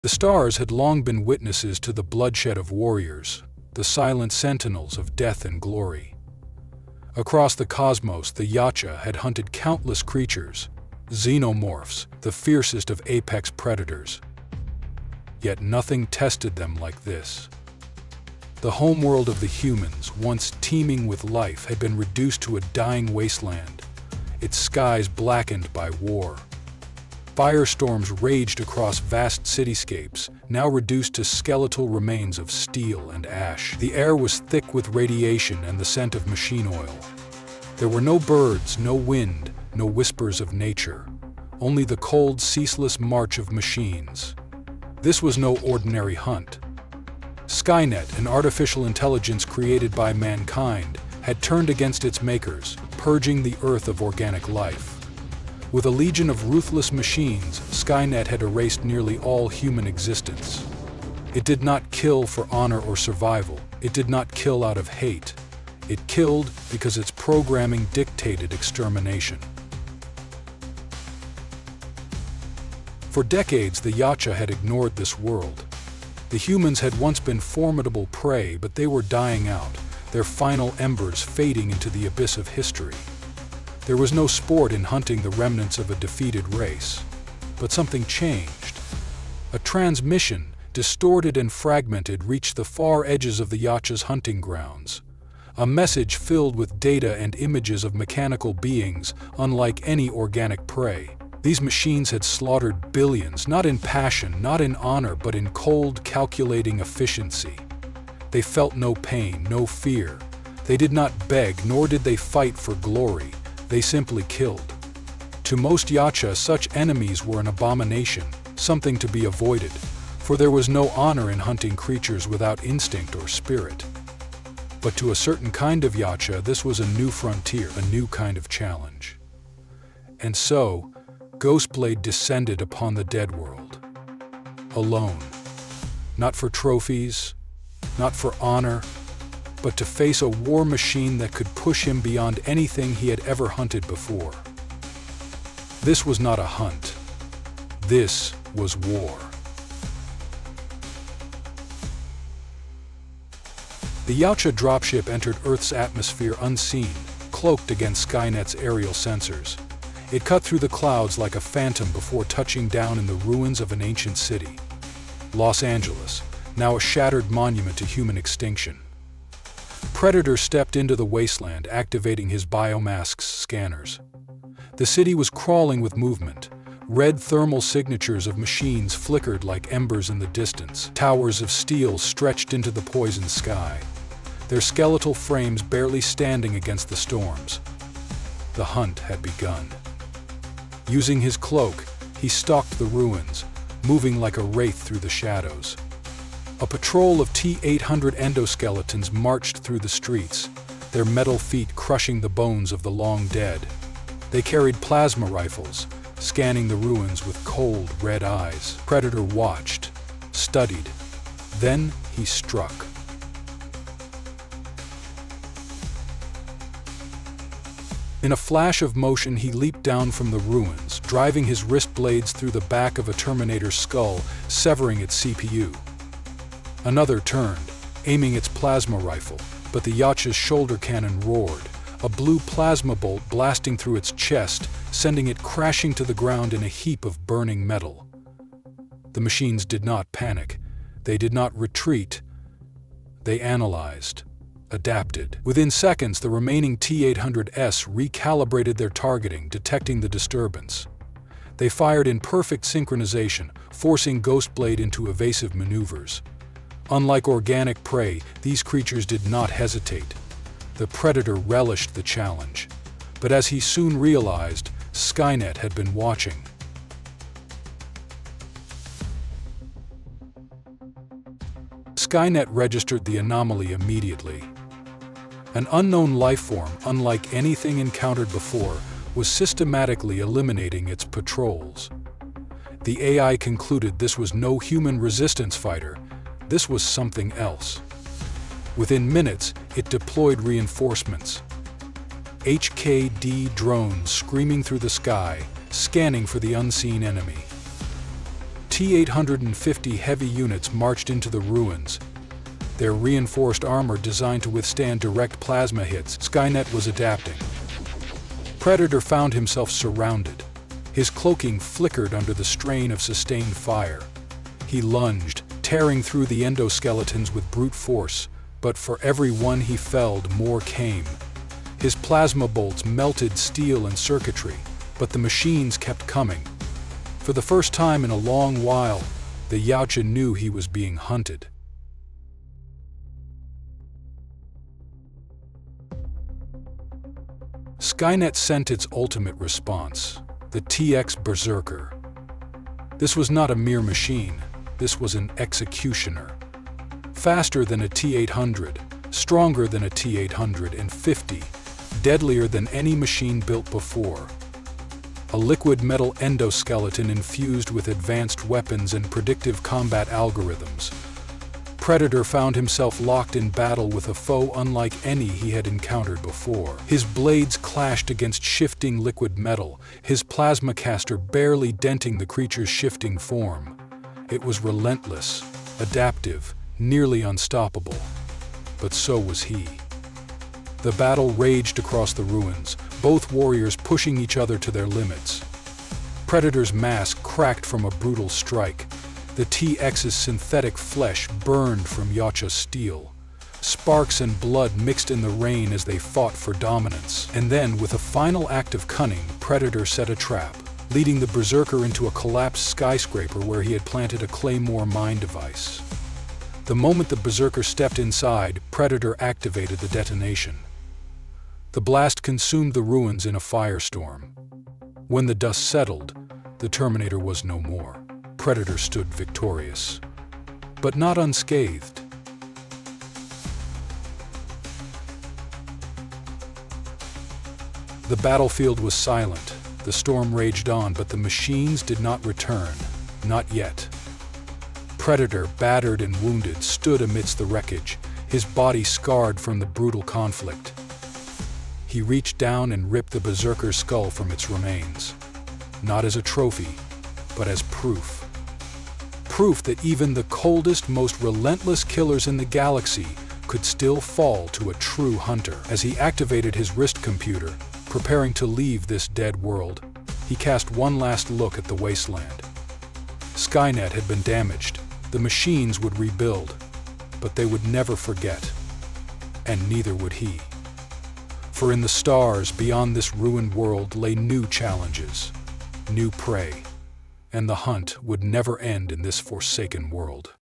The stars had long been witnesses to the bloodshed of warriors, the silent sentinels of death and glory. Across the cosmos, the Yautja had hunted countless creatures, xenomorphs, the fiercest of apex predators. Yet nothing tested them like this. The homeworld of the humans, once teeming with life, had been reduced to a dying wasteland, its skies blackened by war. Firestorms raged across vast cityscapes, now reduced to skeletal remains of steel and ash. The air was thick with radiation and the scent of machine oil. There were no birds, no wind, no whispers of nature, only the cold, ceaseless march of machines. This was no ordinary hunt. Skynet, an artificial intelligence created by mankind, had turned against its makers, purging the Earth of organic life. With a legion of ruthless machines, Skynet had erased nearly all human existence. It did not kill for honor or survival. It did not kill out of hate. It killed because its programming dictated extermination. For decades, the Yautja had ignored this world. The humans had once been formidable prey, but they were dying out, their final embers fading into the abyss of history. There was no sport in hunting the remnants of a defeated race. But something changed. A transmission, distorted and fragmented, reached the far edges of the Yautja's hunting grounds. A message filled with data and images of mechanical beings, unlike any organic prey. These machines had slaughtered billions, not in passion, not in honor, but in cold, calculating efficiency. They felt no pain, no fear. They did not beg, nor did they fight for glory. They simply killed. To most Yautja, such enemies were an abomination, something to be avoided, for there was no honor in hunting creatures without instinct or spirit. But to a certain kind of Yautja, this was a new frontier, a new kind of challenge. And so, Ghostblade descended upon the dead world. Alone. Not for trophies, not for honor, but to face a war machine that could push him beyond anything he had ever hunted before. This was not a hunt. This was war. The Yautja dropship entered Earth's atmosphere unseen, cloaked against Skynet's aerial sensors. It cut through the clouds like a phantom before touching down in the ruins of an ancient city. Los Angeles, now a shattered monument to human extinction. Predator stepped into the wasteland, activating his biomask's scanners. The city was crawling with movement. Red thermal signatures of machines flickered like embers in the distance. Towers of steel stretched into the poisoned sky, their skeletal frames barely standing against the storms. The hunt had begun. Using his cloak, he stalked the ruins, moving like a wraith through the shadows. A patrol of T-800 endoskeletons marched through the streets, their metal feet crushing the bones of the long dead. They carried plasma rifles, scanning the ruins with cold, red eyes. Predator watched, studied. Then he struck. In a flash of motion, he leaped down from the ruins, driving his wrist blades through the back of a Terminator's skull, severing its CPU. Another turned, aiming its plasma rifle, but the Yautja's shoulder cannon roared, a blue plasma bolt blasting through its chest, sending it crashing to the ground in a heap of burning metal. The machines did not panic. They did not retreat. They analyzed, adapted. Within seconds, the remaining T-800s recalibrated their targeting, detecting the disturbance. They fired in perfect synchronization, forcing Ghostblade into evasive maneuvers. Unlike organic prey, these creatures did not hesitate. The Predator relished the challenge. But as he soon realized, Skynet had been watching. Skynet registered the anomaly immediately. An unknown life form, unlike anything encountered before, was systematically eliminating its patrols. The AI concluded this was no human resistance fighter. This was something else. Within minutes, it deployed reinforcements. HKD drones screaming through the sky, scanning for the unseen enemy. T-850 heavy units marched into the ruins, their reinforced armor designed to withstand direct plasma hits. Skynet was adapting. Predator found himself surrounded. His cloaking flickered under the strain of sustained fire. He lunged, tearing through the endoskeletons with brute force, but for every one he felled, more came. His plasma bolts melted steel and circuitry, but the machines kept coming. For the first time in a long while, the Yautja knew he was being hunted. Skynet sent its ultimate response, the TX Berserker. This was not a mere machine, this was an executioner. Faster than a T-800, stronger than a T-850, deadlier than any machine built before. A liquid metal endoskeleton infused with advanced weapons and predictive combat algorithms. Predator found himself locked in battle with a foe unlike any he had encountered before. His blades clashed against shifting liquid metal, his plasma caster barely denting the creature's shifting form. It was relentless, adaptive, nearly unstoppable. But so was he. The battle raged across the ruins, both warriors pushing each other to their limits. Predator's mask cracked from a brutal strike. The TX's synthetic flesh burned from Yautja's steel. Sparks and blood mixed in the rain as they fought for dominance. And then, with a final act of cunning, Predator set a trap, leading the Berserker into a collapsed skyscraper where he had planted a Claymore mine device. The moment the Berserker stepped inside, Predator activated the detonation. The blast consumed the ruins in a firestorm. When the dust settled, the Terminator was no more. Predator stood victorious, but not unscathed. The battlefield was silent. The storm raged on, but the machines did not return. Not yet. Predator, battered and wounded, stood amidst the wreckage, his body scarred from the brutal conflict. He reached down and ripped the Berserker's skull from its remains, not as a trophy, but as proof. Proof that even the coldest, most relentless killers in the galaxy could still fall to a true hunter. As he activated his wrist computer, preparing to leave this dead world, he cast one last look at the wasteland. Skynet had been damaged. The machines would rebuild, but they would never forget, and neither would he. For in the stars beyond this ruined world lay new challenges, new prey, and the hunt would never end in this forsaken world.